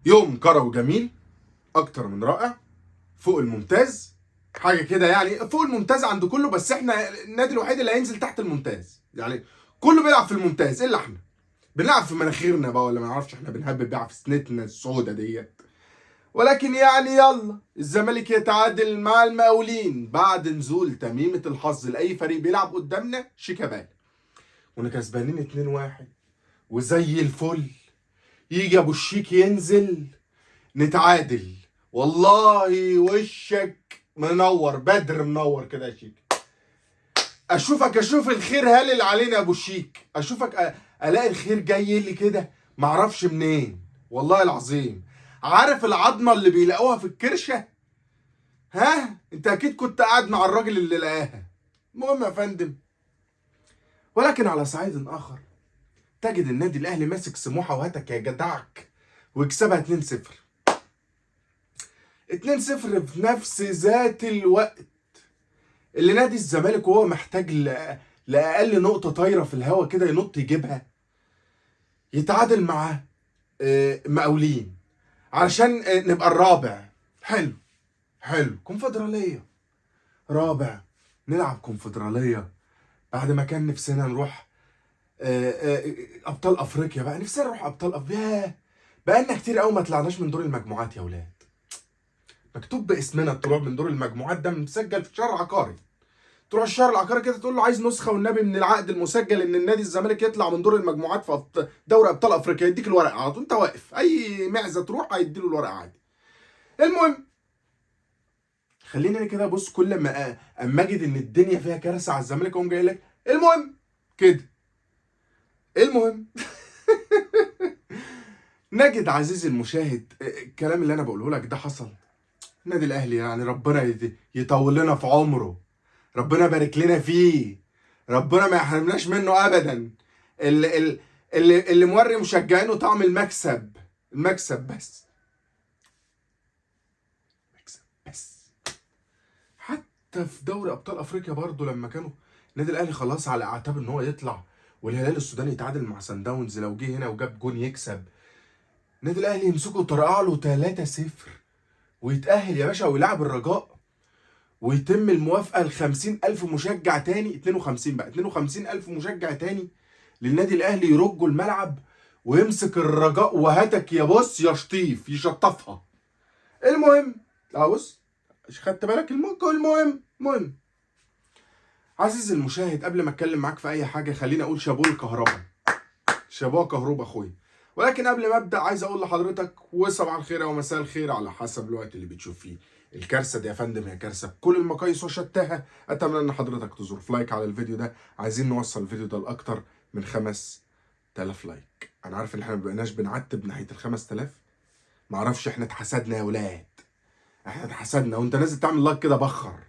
يوم كروي جميل، اكتر من رائع، فوق الممتاز. حاجه كده يعني فوق الممتاز عند كله، بس احنا النادي الوحيد اللي هينزل تحت الممتاز. يعني كله بيلعب في الممتاز الا احنا. بنلعب في مناخيرنا بقى، ولا ما نعرفش، احنا بنهبب بقى في سنتنا السودة ديت. ولكن يعني يلا، الزمالك يتعادل مع المقاولين بعد نزول تميمة الحظ لأي فريق بيلعب قدامنا شيكابالا. كنا كسبانين 2-1 وزي الفل. يجي ابو الشيك ينزل نتعادل. والله وشك منور، بدر منور كده يا شيك. اشوف الخير هالل علينا يا ابو الشيك. الاقي الخير جاي لي كده معرفش منين. والله العظيم. عارف العظمه اللي بيلاقوها في الكرشه؟ ها انت اكيد كنت قاعد مع الراجل اللي لقاها. المهم يا فندم، ولكن على صعيد اخر تجد النادي الاهلي ماسك سموحه وهاتك يا جدعك ويكسبها 2-0. 2-0 في نفس ذات الوقت اللي نادي الزمالك وهو محتاج لأقل نقطة طايرة في الهوا كده ينط يجيبها، يتعادل مع مقاولين علشان نبقى الرابع. حلو، حلو، كونفدرالية رابع، نلعب كونفدرالية بعد ما كان نفسنا نروح أبطال أفريقيا. بقى نفسنا نروح أبطال أفريقيا. بقالنا كتير قوي ما طلعناش من دور المجموعات يا ولاد. مكتوب باسمنا الطلوع من دور المجموعات، ده مسجل في شهر عقاري. تروح الشهر العقاري كده تقول له عايز نسخه والنبي من العقد المسجل ان النادي الزمالك يطلع من دور المجموعات في دوري ابطال افريقيا، يديك الورقه على طول. انت واقف اي معزه تروح هيديله الورقه عادي. المهم، خليني انا كده بص، كل ما اما اجد ان الدنيا فيها كارثه على الزمالك اقوم جاي لك المهم كده. المهم نجد عزيزي المشاهد الكلام اللي انا بقوله لك ده حصل. النادي الاهلي يعني ربنا يطول لنا في عمره، ربنا يبارك لنا فيه، ربنا ما يحرمناش منه ابدا. اللي موري مشجعينه طعم المكسب. المكسب بس، مكسب بس. حتى في دوري ابطال افريقيا برضو لما كانوا النادي الاهلي خلاص على اعتاب ان هو يطلع والهلال السوداني يتعادل مع سان داونز، لو جه هنا وجاب جون يكسب، النادي الاهلي يمسكه طرقع له 3-0 ويتاهل يا باشا ويلعب الرجاء، ويتم الموافقه ل 50,000 مشجع تاني، 52 بقى، 52,000 مشجع تاني للنادي الاهلي يرجوا الملعب ويمسك الرجاء وهاتك يا بص يا شطيف يشطفها. المهم، بص، خدت بالك المهم عزيزي المشاهد، قبل ما اتكلم معاك في اي حاجه خليني اقول شابوه الكهرباء، شابوه كهرباء اخويا. ولكن قبل ما ابدا عايز اقول لحضرتك وصباح الخير او مساء الخير على حسب الوقت اللي بتشوف فيه. الكارثه دي يا فندم هي كارثه بكل المقاييس وشتاها. اتمنى ان حضرتك تزور في لايك على الفيديو ده. عايزين نوصل الفيديو ده لاكتر من 5000 لايك. انا عارف ان احنا ما بقيناش بنعتب ناحيه ال 5000. ما اعرفش، احنا اتحسدنا يا ولاد، احنا اتحسدنا. وانت نازل تعمل لايك كده بخر.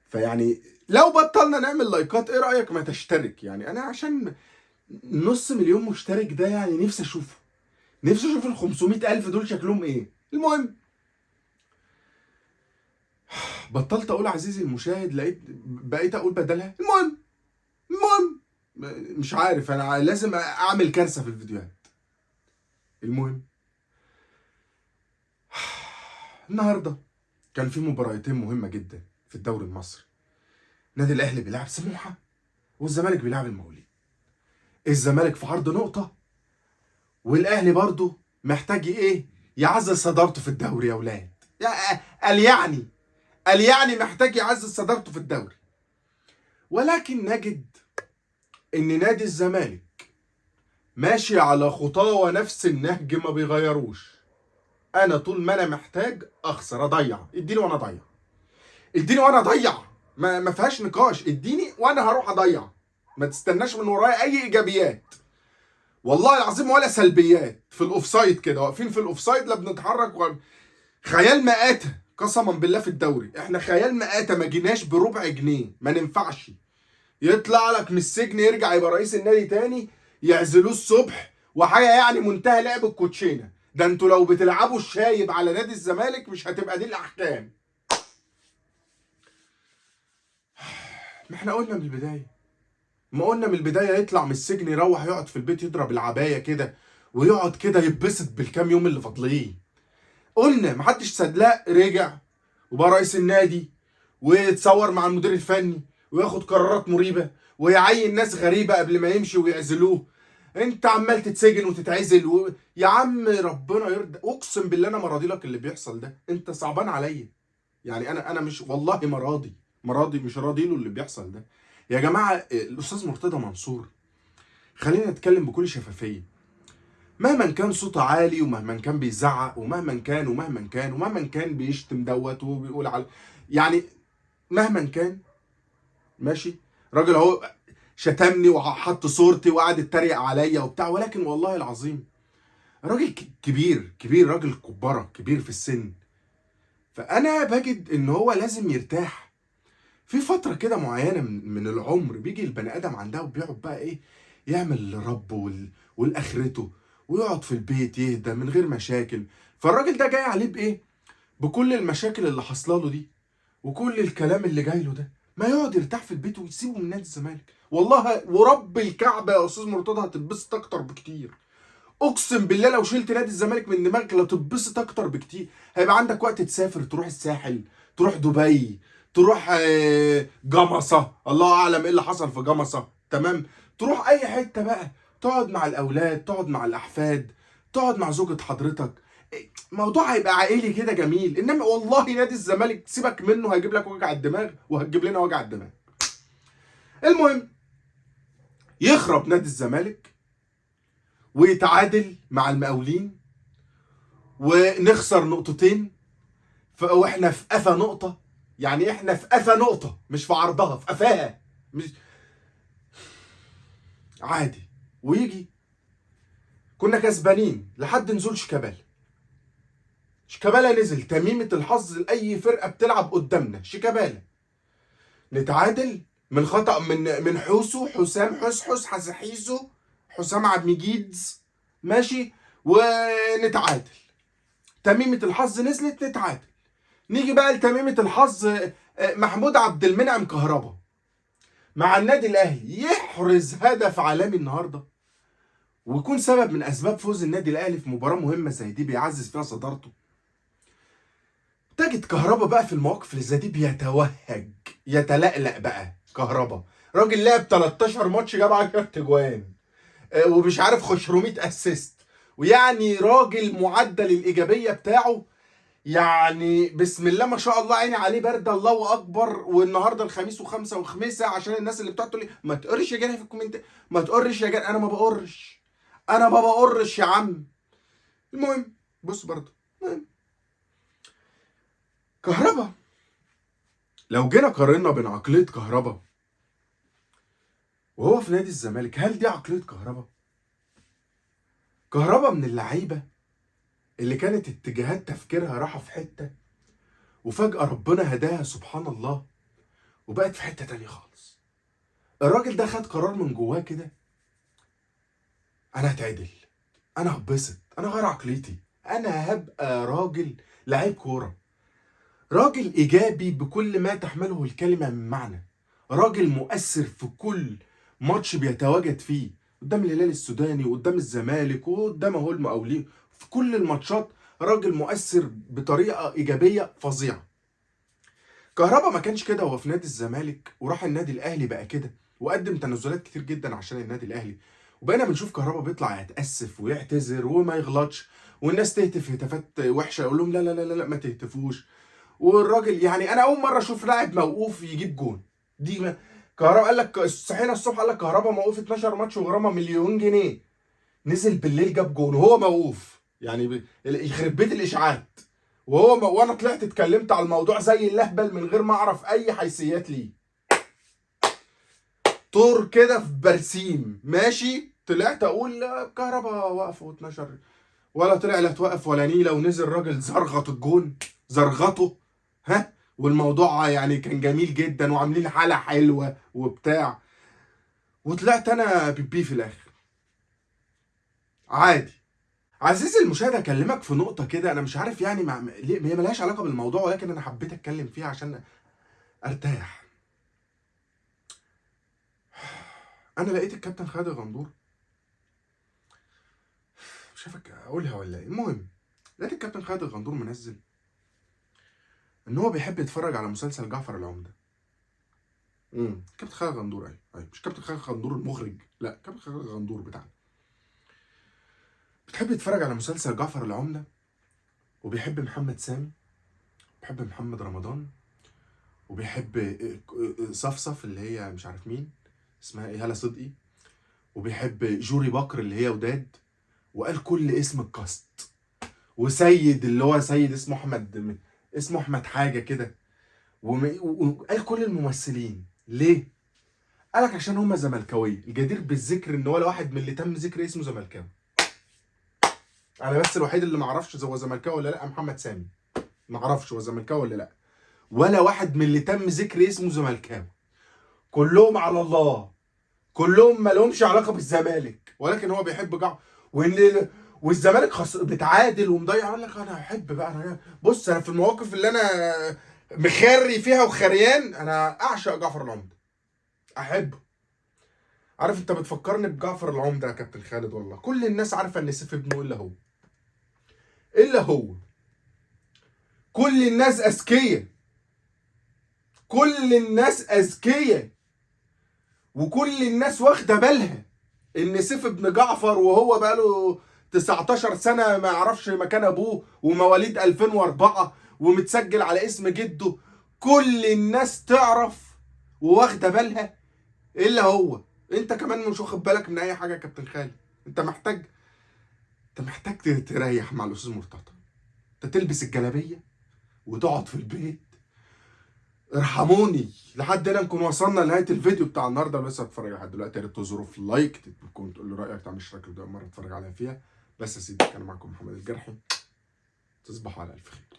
فيعني لو بطلنا نعمل لايكات ايه رايك ما تشترك؟ يعني انا عشان نص مليون مشترك ده يعني نفسي اشوفه، نفسي اشوف ال 500,000 دول شكلهم ايه. المهم، بطلت اقول عزيزي المشاهد، بقيت اقول بدلها المهم مش عارف، انا لازم اعمل كارثه في الفيديوهات. المهم، النهارده كان في مباراتين مهمه جدا في الدوري المصري. النادي الاهلي بيلعب سموحه والزمالك بيلعب المقاولين. الزمالك في عرض نقطه، والاهلي برضه محتاج ايه؟ يعزز صدارته في الدوري يا اولاد. قال يعني، قال يعني محتاج يعزز صدارته في الدوري. ولكن نجد ان نادي الزمالك ماشي على خطاه ونفس النهج ما بيغيروش. انا طول ما انا محتاج اخسر اضيع، اديني وانا اضيع، اديني وانا اضيع. ما فيهاش نقاش، اديني وانا هروح اضيع. ما تستناش من ورايا اي ايجابيات والله العظيم ولا سلبيات. في الاوفسايد كده واقفين في الاوفسايد لا بنتحرك خيال مآتة قسما بالله. في الدوري احنا خيال مآتة، ما جيناش بربع جنيه، ما ننفعش. يطلع لك من السجن يرجع يبقى رئيس النادي تاني، يعزلوه الصبح وحاجه يعني منتهى لعب الكوتشينه. ده انتوا لو بتلعبوا الشايب على نادي الزمالك مش هتبقى دي الاحكام. ما احنا قلنا من البدايه، ما قلنا من البدايه يطلع من السجن يروح يقعد في البيت يضرب العبايه كده ويقعد كده يتبسط بالكام يوم اللي فاضلين. قلنا محدش صدق، رجع وبقى رئيس النادي ويتصور مع المدير الفني وياخد قرارات مريبه ويعين ناس غريبه قبل ما يمشي ويعزلوه. انت عمال تتسجن وتتعزل يا عم ربنا يرضى. اقسم بالله انا مراضي لك اللي بيحصل ده، انت صعبان عليا. يعني انا مش والله مراضي مش راضي له اللي بيحصل ده. يا جماعه الاستاذ مرتضى منصور، خلينا نتكلم بكل شفافيه. مهما كان صوته عالي ومهما كان بيزعق ومهما كان بيشتم دوت وبيقول على، يعني مهما كان ماشي. راجل اهو شتمني وحط صورتي وقعد يتريق عليا وبتاع، ولكن والله العظيم راجل كبير، راجل كبارة كبير في السن. فانا بجد ان هو لازم يرتاح في فترة كده معينة من العمر. بيجي البني ادم عندها وبيقعد بقى ايه، يعمل لربه والاخرته، ويقعد في البيت يهدى من غير مشاكل. فالراجل ده جاي عليه بايه؟ بكل المشاكل اللي حاصله له دي وكل الكلام اللي جاي له ده. ما يقعد يرتاح في البيت ويسيبه من نادي الزمالك. والله ورب الكعبه يا استاذ مرتضى هتتبسط اكتر بكتير. اقسم بالله لو شلت نادي الزمالك من دماغك لا تتبسط اكتر بكتير. هيبقى عندك وقت تسافر، تروح الساحل، تروح دبي، تروح جمصه، الله اعلم ايه اللي حصل في جمصه، تمام. تروح اي حته بقى، تقعد مع الاولاد، تقعد مع الاحفاد، تقعد مع زوجة حضرتك. موضوع هيبقى عائلي كده جميل. انما والله نادي الزمالك سيبك منه، هيجيب لك وجع الدماغ وهتجيب لنا وجع الدماغ. المهم يخرب نادي الزمالك ويتعادل مع المقاولين ونخسر نقطتين، واحنا في قفا نقطة. يعني احنا في قفا نقطة مش في عرضها، في قفاها. مش عادي. ويجي كنا كسبانين لحد نزول شيكابالا نزل، تميمة الحظ لأي فرقة بتلعب قدامنا شيكابالا. نتعادل من خطأ من حسام عبد المجيد، ماشي، ونتعادل. تميمة الحظ نزلت نتعادل. نيجي بقى لتميمة الحظ، محمود عبد المنعم كهربا مع النادي الاهلي يحرز هدف عالمي النهارده ويكون سبب من اسباب فوز النادي الاهلي في مباراه مهمه زي دي بيعزز فيها صدارته. تجد كهربا بقى في المواقف اللي زي دي بيتوهج، يتلقلق بقى. كهربا راجل لعب 13 ماتش جاب 10 اجوان، ومش عارف 500 اسيست، ويعني راجل معدل الايجابيه بتاعه يعني بسم الله ما شاء الله، عيني عليه بارده، الله اكبر. والنهارده الخميس وخمسه وخميسه عشان الناس اللي بتقعد تقول لي ما تقرش يا جدع في الكومنت، ما تقرش يا جدع. انا ما بقرش يا عم. المهم بص برضه، المهم كهربا، لو جينا قارنا بين عقليه كهربا وهو في نادي الزمالك، هل دي عقليه كهربا؟ كهربا من اللعيبه اللي كانت اتجاهات تفكيرها راحه في حته، وفجاه ربنا هداها سبحان الله وبقت في حته تانيه خالص. الراجل ده خد قرار من جواه كده، انا هتعدل، انا هبسط، انا غير عقليتي، انا هبقى راجل لعيب كوره، راجل ايجابي بكل ما تحمله الكلمه من معنى، راجل مؤثر في كل ماتش بيتواجد فيه، قدام الهلال السوداني وقدام الزمالك وقدام اهو المقاولين. في كل الماتشات راجل مؤثر بطريقه ايجابيه فظيعه. كهربا ما كانش كده وهو في نادي الزمالك، وراح النادي الاهلي بقى كده، وقدم تنازلات كتير جدا عشان النادي الاهلي. وبقينا بنشوف كهربا بيطلع يتاسف ويعتذر وما يغلطش، والناس تهتف هتافات وحشه يقول لهم لا لا لا لا ما تهتفوش. والراجل يعني انا اول مره اشوف لاعب موقوف يجيب جون. دي ما كهربا قال لك صحينا الصبح قال لك كهربا موقوف 12 ماتش وغرامه مليون جنيه، نزل بالليل جاب جون وهو موقوف. يعني يخرب بيت الاشاعات. وانا طلعت اتكلمت على الموضوع زي اللهبل من غير ما اعرف اي حيثيات ليه. طور كده في برسيم ماشي، طلعت اقول لا كهربا وقف و12، ولا طلع لا توقف ولا نيله، ونزل راجل زرغط الجون، زرغطه. ها، والموضوع يعني كان جميل جدا وعاملين حاله حلوه وبتاع، وطلعت انا بيبي في الاخر عادي. عزيزي المشاهد اكلمك في نقطه كده، انا مش عارف يعني ليه هي ملهاش علاقه بالموضوع، ولكن انا حبيت اتكلم فيها عشان ارتاح. انا لقيت الكابتن خالد غندور مش عارف اقولها ولا ايه. المهم لقيت الكابتن خالد الغندور منزل ان هو بيحب يتفرج على مسلسل جعفر العمدة. كابتن خالد الغندور، ايوه مش كابتن خالد الغندور المخرج، لا كابتن خالد الغندور بتاعنا بتحب يتفرج على مسلسل جعفر العمدة، وبيحب محمد سامي، بيحب محمد رمضان، وبيحب صفصف اللي هي مش عارف مين اسمها ايه، هالة صدقي، وبيحب جوري بكر اللي هي وداد، وقال كل اسم الكاست، وسيد اللي هو سيد اسمه احمد حاجه كده، وقال كل الممثلين. ليه؟ قالك عشان هم زملكاويه، الجدير بالذكر ان ولا واحد من اللي تم ذكر اسمه زملكاوي. انا بس الوحيد اللي ما اعرفش هو زملكاوي ولا لا محمد سامي، ما اعرفش هو زملكاوي ولا لا، ولا واحد من اللي تم ذكر اسمه زملكاوي. كلهم على الله، كلهم ما لهمش علاقه بالزمالك، ولكن هو بيحب والزمالك بتعادل ومضيع، يقول لك انا احب بقى، انا بص انا في المواقف اللي انا مخري فيها وخريان انا اعشق جعفر العمدة، احبه. عارف انت بتفكرني بجعفر العمدة يا كابتن خالد، والله كل الناس عارفه ان سيف ابنه الا هو كل الناس اذكياء، كل الناس اذكياء، وكل الناس واخده بالها ان سيف ابن جعفر وهو بقاله 19 سنه ما يعرفش مكان ابوه، ومواليد 2004 ومتسجل على اسم جده. كل الناس تعرف وواخده بالها الا هو. انت كمان مش واخد بالك من اي حاجه يا كابتن خالد. انت محتاج تريح مع الاستاذ مرتضى، انت تلبس الجلابيه وتقعد في البيت. ارحموني. لحد هنا نكون وصلنا لنهايه الفيديو بتاع النهارده. لسه هتتفرج لحد دلوقتي، يا ريت تزوروا في لايك، تكون تقول لي رايك، تعمل اشتراك لو اول مره تتفرج عليا فيها. بس يا سيدي كان معاكم محمد الجرحي، تصبحوا على الف خير.